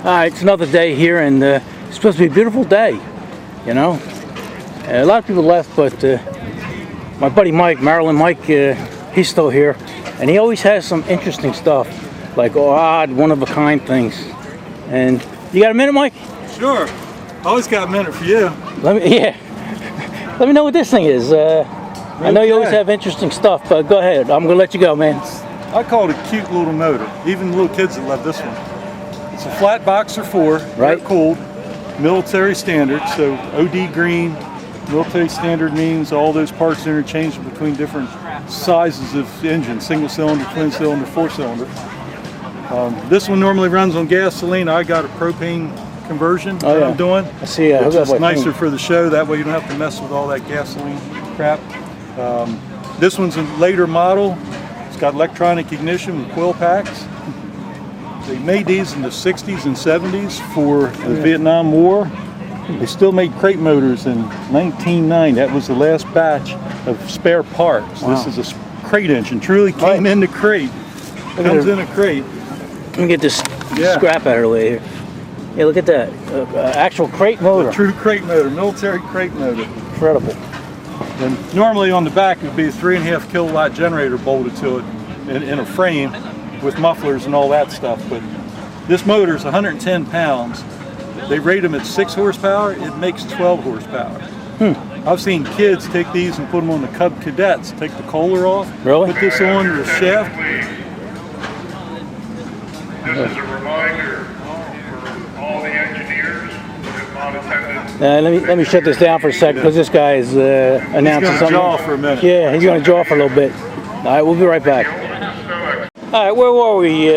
It's another day here, and it's supposed to be a beautiful day, you know. A lot of people left, but my buddy Mike, Maryland Mike, he's still here, and he always has some interesting stuff, like odd, one-of-a-kind things. And you got a minute, Mike? Sure. Always got a minute for you. Let me know what this thing is. I know you always have interesting stuff, but go ahead. I'm gonna let you go, man. I call it a cute little motor. Even little kids that love this one. It's a flat boxer 4, right? Cooled, military standard. So OD green, military standard means all those parts are interchangeable between different sizes of engine: single cylinder, twin cylinder, 4-cylinder. This one normally runs on gasoline. I got a propane conversion that I'm doing. I see. It's just nicer for the show. That way you don't have to mess with all that gasoline crap. This one's a later model. It's got electronic ignition with coil packs. They made these in the 60s and 70s for the Vietnam War. They still made crate motors in 1990. That was the last batch of spare parts. Wow. This is a crate engine. Truly came in the crate. Comes in a crate. Let me get this scrap out of the way here. Yeah, look at that. Actual crate motor. A true crate motor, military crate motor. Incredible. And normally on the back it would be a 3.5 kilowatt generator bolted to it in a frame with mufflers and all that stuff. But this motor is 110 pounds. They rate them at 6 horsepower. It makes 12 horsepower. I've seen kids take these and put them on the Cub Cadets, take the Kohler off, really? Put this on the shaft. This is a reminder for all the engineers who have not attended. Let me shut this down for a second, because this guy is announcing something. He's going to jaw for a minute. Yeah, he's going to jaw for a little bit. All right, we'll be right back. All right, where were we,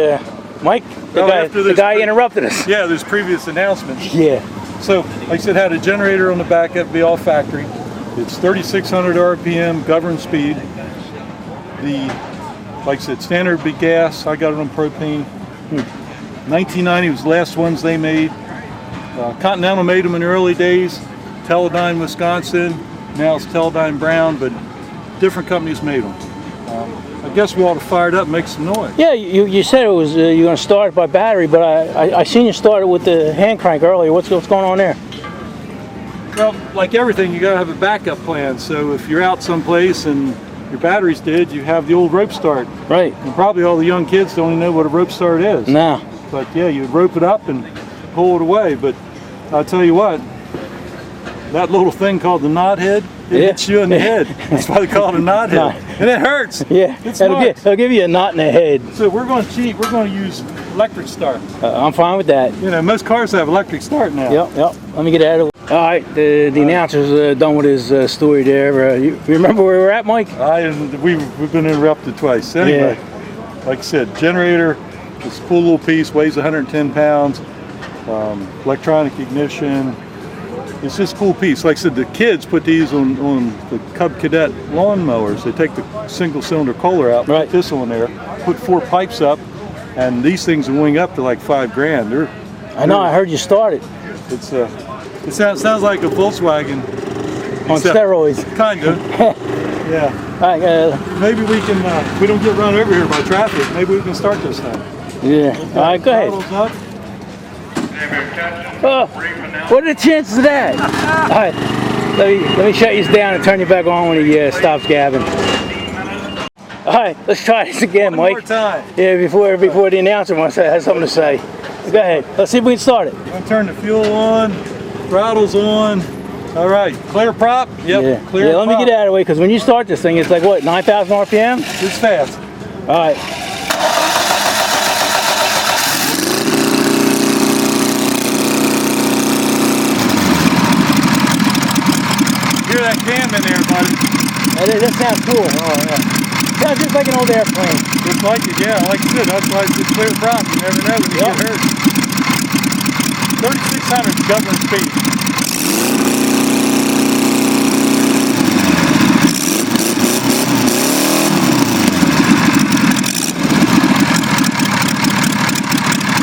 Mike? The guy interrupted us. Yeah, there's previous announcements. Yeah. So, like I said, had a generator on the back. That'd be all factory. It's 3,600 RPM, governed speed. Like I said, standard would be gas. I got it on propane. 1990 was the last ones they made. Continental made them in the early days. Teledyne, Wisconsin. Now it's Teledyne Brown, but different companies made them. I guess we ought to fire it up and make some noise. Yeah, you said it was you're going to start by battery, but I seen you start it with the hand crank earlier. What's going on there? Well, like everything, you got to have a backup plan. So if you're out someplace and your battery's dead, you have the old rope start. Right. And probably all the young kids don't even know what a rope start is. No. But yeah, you rope it up and pull it away. But I'll tell you what, that little thing called the knot head, it hits you in the head. That's why they call it a knot head. And it hurts. Yeah, it'll give you a knot in the head. So we're going to cheat. We're going to use electric start. I'm fine with that. You know, most cars have electric start now. Yep. Let me get out of the way. All right, the announcer's done with his story there. You remember where we're at, Mike? We've been interrupted twice. Anyway, like I said, generator, this cool little piece, weighs 110 pounds. Electronic ignition. It's just a cool piece. Like I said, the kids put these on the Cub Cadet lawn mowers. They take the single cylinder Kohler out, put this on there, put 4 pipes up, and these things will wing up to like $5,000. I know. I heard you started. It sounds like a Volkswagen on steroids. Kind of. Yeah. All right. Maybe we can. We don't get run over here by traffic. Maybe we can start this thing. Yeah. All right. Go ahead. What are the chances of that? All right, let me shut you down and turn you back on when he stops gabbing. All right, let's try this again, Mike. One more time. Yeah, before the announcer has something to say. Go ahead. Let's see if we can start it. I'm gonna turn the fuel on, throttle's on. All right, clear prop. Yep. Yeah. Clear. Let me get out of the way, because when you start this thing, it's like what, 9,000 RPM? It's fast. All right. Hear that cam in there, buddy? That sounds cool. Oh, yeah. Sounds just like an old airplane. Just like it, yeah. Like I said, that's why it's a clear prop. You never know when you get hurt. 3,600 government speed.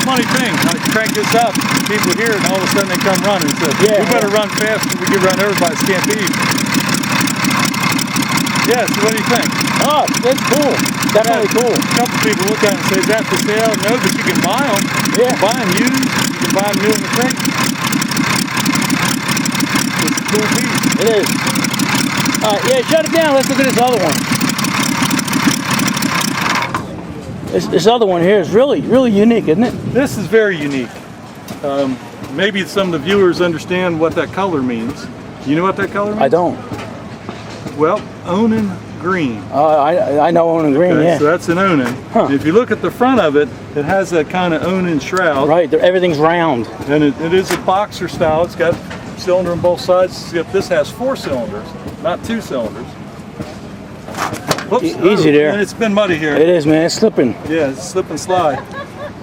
Funny thing, I crank this up, people hear it, and all of a sudden they come running. So we better run fast or we get run over by a stampede. Yeah, so what do you think? Oh, that's cool. Definitely cool. A couple people look at it and say, is that for sale? No, but you can buy them. Yeah. Buy them used. You can buy them new in the crate. It's a cool piece. It is. Yeah, shut it down. Let's look at this other one. This other one here is really, really unique, isn't it? This is very unique. Maybe some of the viewers understand what that color means. You know what that color means? I don't. Well, Onan green. I know Onan green, Okay, yeah. so that's an Onan. Huh. If you look at the front of it, it has that kind of Onan shroud. Right, everything's round. And it is a boxer style. It's got cylinder on both sides. Except this has 4 cylinders, not 2 cylinders. Whoops. Easy there. And it's been muddy here. It is, man. It's slipping. Yeah, it's slip and slide.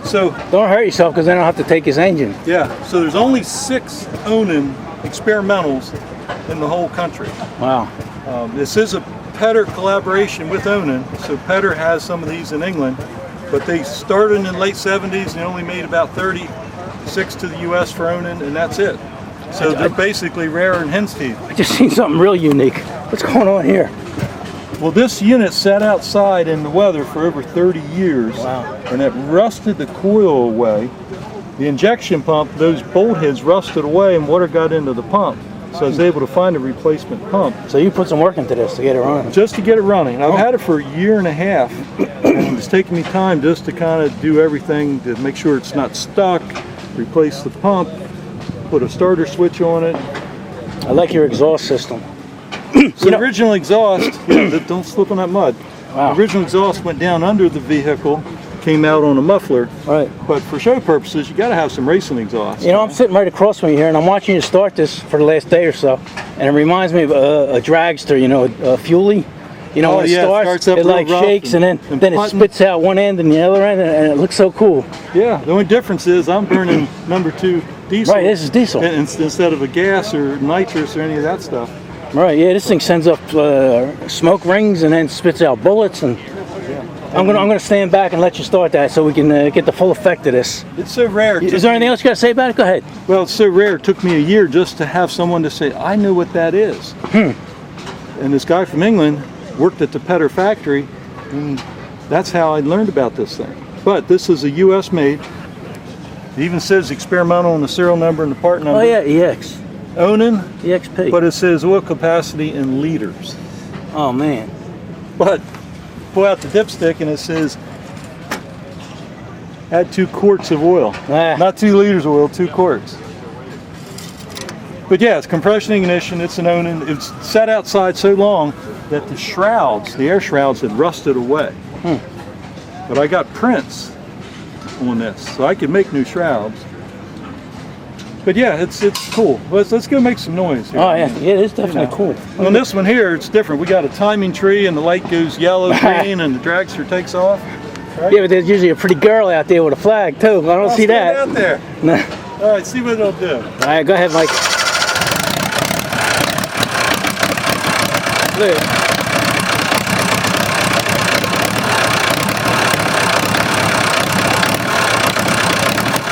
So, Don't hurt yourself, because then I'll have to take his engine. yeah, so there's only 6 Onan experimentals in the whole country. Wow. This is a Petter collaboration with Onan, so Petter has some of these in England, but they started in the late 70s and only made about 36 to the US for Onan, and that's it. So they're basically rare in hen's teeth. I just seen something real unique. What's going on here? Well, this unit sat outside in the weather for over 30 years, Wow. and it rusted the coil away. The injection pump, those bolt heads rusted away and water got into the pump. So I was able to find a replacement pump So you put some work into this to get it running. just to get it running. I've had it for a year and a half, and it's taken me time just to kind of do everything to make sure it's not stuck, replace the pump, put a starter switch on it. I like your exhaust system. So the original exhaust, don't slip on that mud. Wow. The original exhaust went down under the vehicle, came out on a muffler. Right. But for show purposes, you got to have some racing exhaust. You know, I'm sitting right across from you here, and I'm watching you start this for the last day or so, and it reminds me of a dragster, you know, a Fuelie. You know, Oh, when yeah, it it starts, starts up it real like rough shakes, and then and it putting. spits out one end and the other end, and it looks so cool. Yeah, the only difference is I'm burning number 2 diesel. Right, this is diesel. Instead of a gas or nitrous or any of that stuff. Right, yeah, this thing sends up smoke rings and then spits out bullets, and I'm gonna stand back and let you start that so we can get the full effect of this. It's so rare. Is there anything else you got to say about it? Go ahead. Well, it's so rare. It took me a year just to have someone to say, I know what that is. And this guy from England worked at the Petter factory, and that's how I learned about this thing. But this is a US made. It even says experimental on the serial number and the part number. Oh yeah, EX. Onan, EXP. but it says oil capacity in liters. Oh man. But pull out the dipstick and it says add 2 quarts of oil. Ah. Not 2 liters of oil, 2 quarts. But yeah, it's compression ignition, it's an Onan. It's sat outside so long that the shrouds, the air shrouds had rusted away. But I got prints on this, so I could make new shrouds. But yeah, it's cool. Let's go make some noise here. Oh yeah, yeah, it's definitely cool. On this one here, it's different. We got a timing tree, and the light goes yellow, green, and the dragster takes off. Right? Yeah, but there's usually a pretty girl out there with a flag too. I don't see Stand that. out there. No. All right, see what it'll do. All right, go ahead, Mike. Look.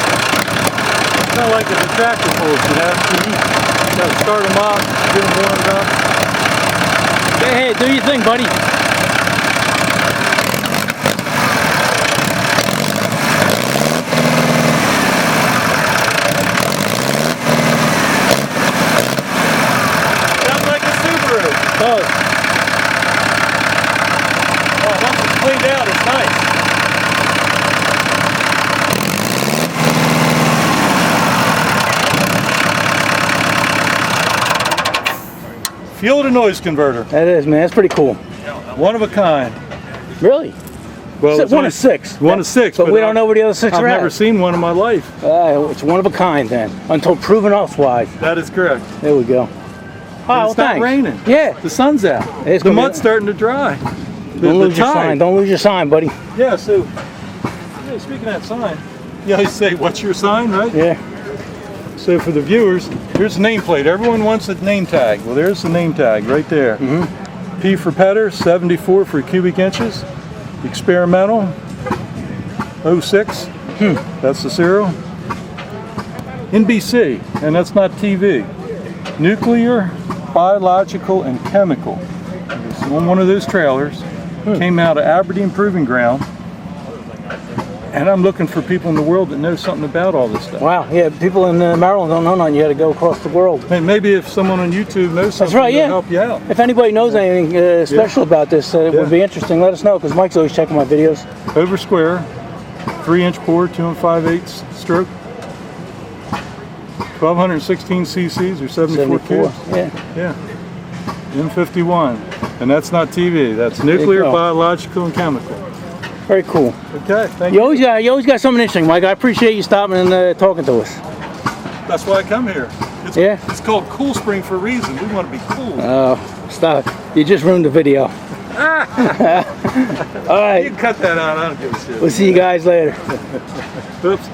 Kind of like a tractor pulls, you know. You got to start them off, get them warmed up. Go ahead, do your thing, buddy. Sounds like a Subaru. Oh, Oh, once it's cleaned out, it's nice. Fuel to noise converter, that is, man. That's pretty cool. one of a kind. Really? Well, it's One only- of 6. One of 6, But we don't know where the other 6 I've are never at. seen one in my life. It's one of a kind then, until proven otherwise. That is correct. There we go. Oh, It's not thanks. raining. Yeah. The sun's out. It's The gonna be- mud's starting to dry. Don't lose your sign. Don't lose your sign, buddy. Yeah, so yeah, speaking of that sign, you always say, what's your sign, right? Yeah. So for the viewers, here's the nameplate. Everyone wants a name tag. Well, there's the name tag right there. P for Petter, 74 for cubic inches. Experimental, 06. That's the serial. NBC, and that's not TV. Nuclear, biological, and chemical. It's on one of those trailers. Came out of Aberdeen Proving Ground. And I'm looking for people in the world that know something about all this stuff. Wow, yeah, people in Maryland don't know none. You got to go across the world. And maybe if someone on YouTube knows something, That's right, yeah. they'll help you out. If anybody knows anything special about this, it would be interesting. Let us know, because Mike's always checking my videos. Over square, 3-inch bore, 2 5/8 stroke, 1216 cc's or 74 cubes. Yeah. M51, and that's not TV. That's nuclear, go. biological, and chemical. Very cool. Okay, thank You you. always got something interesting, Mike. I appreciate you stopping and talking to us. That's why I come here. It's called Cool Spring for a reason. We want to be cool. Oh, stop. You just ruined the video. All You right. can cut that out. I don't give a shit. We'll see you guys later. Oops.